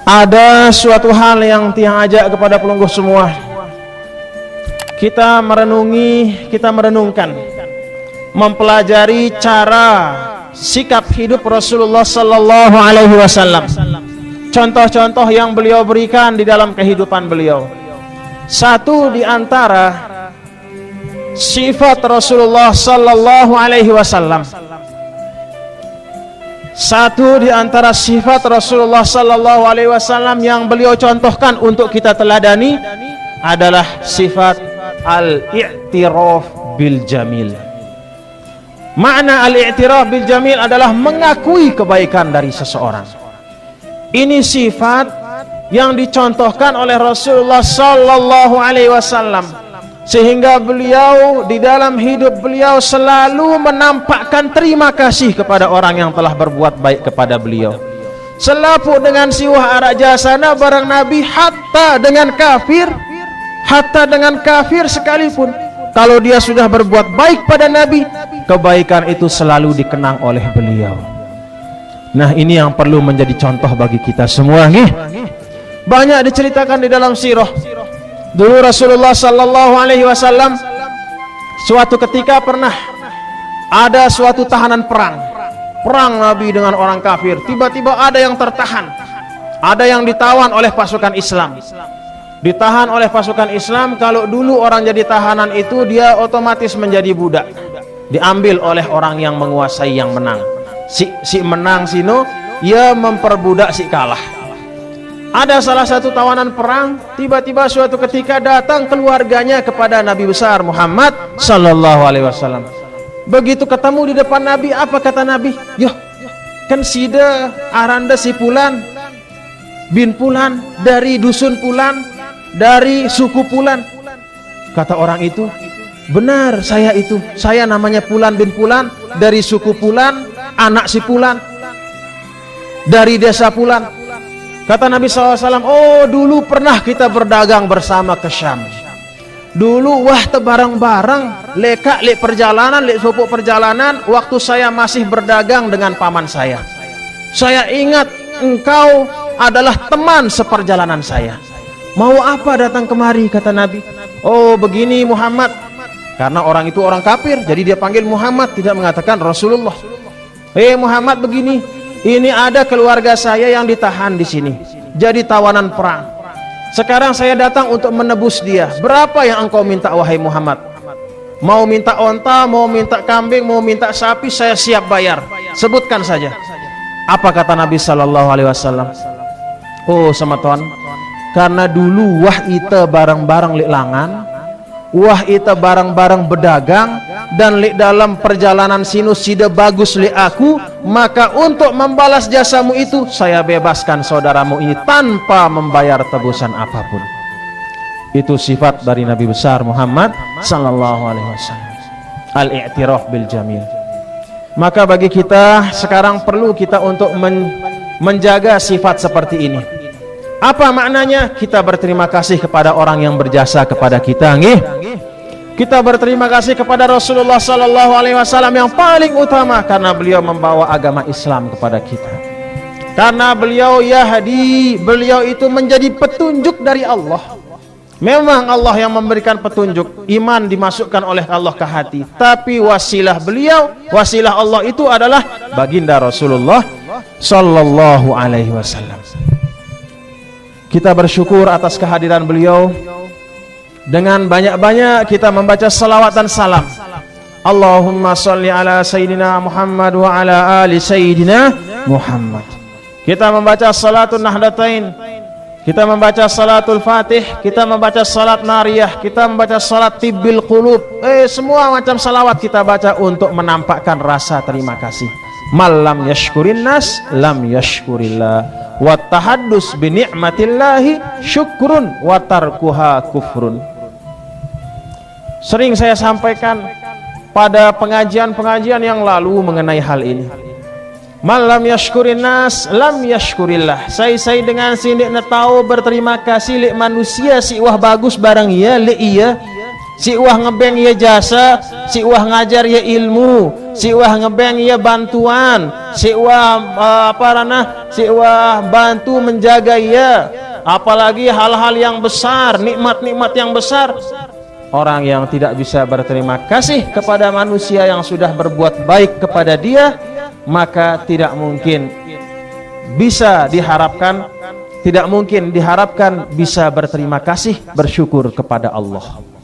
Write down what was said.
Ada suatu hal yang tiang ajak kepada pelungguh semua. Kita merenungkan, mempelajari cara sikap hidup Rasulullah sallallahu alaihi wasallam. Contoh-contoh yang beliau berikan di dalam kehidupan beliau. Satu di antara sifat Rasulullah sallallahu alaihi wasallam. Satu di antara sifat Rasulullah sallallahu alaihi wasallam yang beliau contohkan untuk kita teladani adalah sifat al-i'tiraf bil jamil. Makna al-i'tiraf bil jamil adalah mengakui kebaikan dari seseorang. Ini sifat yang dicontohkan oleh Rasulullah sallallahu alaihi wasallam, sehingga beliau di dalam hidup beliau selalu menampakkan terima kasih kepada orang yang telah berbuat baik kepada beliau. Selapu dengan siwah arak jasana barang Nabi, hatta dengan kafir sekalipun, kalau dia sudah berbuat baik pada Nabi, kebaikan itu selalu dikenang oleh beliau. Nah, ini yang perlu menjadi contoh bagi kita semua nih. Banyak diceritakan di dalam sirah. Dulu Rasulullah sallallahu alaihi wasallam suatu ketika pernah ada suatu tahanan perang Nabi dengan orang kafir. Tiba-tiba ada yang tertahan, ada yang ditawan oleh pasukan Islam. Ditahan oleh pasukan Islam. Kalau dulu orang jadi tahanan itu dia otomatis menjadi budak, diambil oleh orang yang menguasai, yang menang. Si menang sino, ia memperbudak si kalah. Ada salah satu tawanan perang, tiba-tiba suatu ketika datang keluarganya kepada Nabi besar Muhammad sallallahu alaihi wasallam. Begitu ketemu di depan Nabi, apa kata Nabi? Yoh, kan sida aranda si Pulan bin Pulan, dari dusun Pulan, dari suku Pulan. Kata orang itu, benar, saya namanya Pulan bin Pulan, dari suku Pulan, anak si Pulan, dari desa Pulan. Kata Nabi SAW, oh dulu pernah kita berdagang bersama ke Syam. Dulu wah tebarang-barang, lek perjalanan, lek sopok perjalanan, waktu saya masih berdagang dengan paman saya. Saya ingat engkau adalah teman seperjalanan saya. Mau apa datang kemari, kata Nabi. Oh begini Muhammad, karena orang itu orang kafir, jadi dia panggil Muhammad, tidak mengatakan Rasulullah. Muhammad begini, ini ada keluarga saya yang ditahan di sini, jadi tawanan perang. Sekarang saya datang untuk menebus dia. Berapa yang engkau minta wahai Muhammad? Mau minta onta, mau minta kambing, mau minta sapi, saya siap bayar. Sebutkan saja. Apa kata Nabi sallallahu alaihi wasallam? Oh sematon, karena dulu wah ita barang-barang lek langan, wah ita barang-barang berdagang, dan lek dalam perjalanan sinus sida bagus lek aku, maka untuk membalas jasamu itu saya bebaskan saudaramu ini tanpa membayar tebusan apapun. Itu sifat dari Nabi besar Muhammad sallallahu alaihi wasallam, al-i'tiraf bil jamil. Maka bagi kita sekarang perlu kita untuk menjaga sifat seperti ini. Apa maknanya? Kita berterima kasih kepada orang yang berjasa kepada kita, nggih. Kita berterima kasih kepada Rasulullah sallallahu alaihi wasallam yang paling utama, karena beliau membawa agama Islam kepada kita. Karena beliau yahdi, beliau itu menjadi petunjuk dari Allah. Memang Allah yang memberikan petunjuk, iman dimasukkan oleh Allah ke hati, tapi wasilah beliau, wasilah Allah itu adalah baginda Rasulullah sallallahu alaihi wasallam. Kita bersyukur atas kehadiran beliau. Dengan banyak-banyak kita membaca salawat dan salam. Allahumma salli ala Sayyidina Muhammad wa ala ali Sayyidina Muhammad. Kita membaca salatul nahdatain, kita membaca salatul fatih, kita membaca salat nariyah, kita membaca salat tibbil qulub. Semua macam salawat kita baca untuk menampakkan rasa terima kasih. Malam yashkurin nas lam yashkurillah, wa tahaddus bi ni'matillahi syukrun wa tarkuha kufrun. Sering saya sampaikan pada pengajian-pengajian yang lalu mengenai hal ini. Malam yashkurin nas lam yashkurillah. Saya dengan sini nak tahu berterima kasih lek manusia si wah bagus barang ia lek iya, si wah ngebeng ia jasa, si wah ngajar ia ilmu, siwah ngebeng ya bantuan, siwah siwah bantu menjaga ya, apalagi hal-hal yang besar, nikmat-nikmat yang besar. Orang yang tidak bisa berterima kasih kepada manusia yang sudah berbuat baik kepada dia, maka tidak mungkin diharapkan bisa berterima kasih, bersyukur kepada Allah.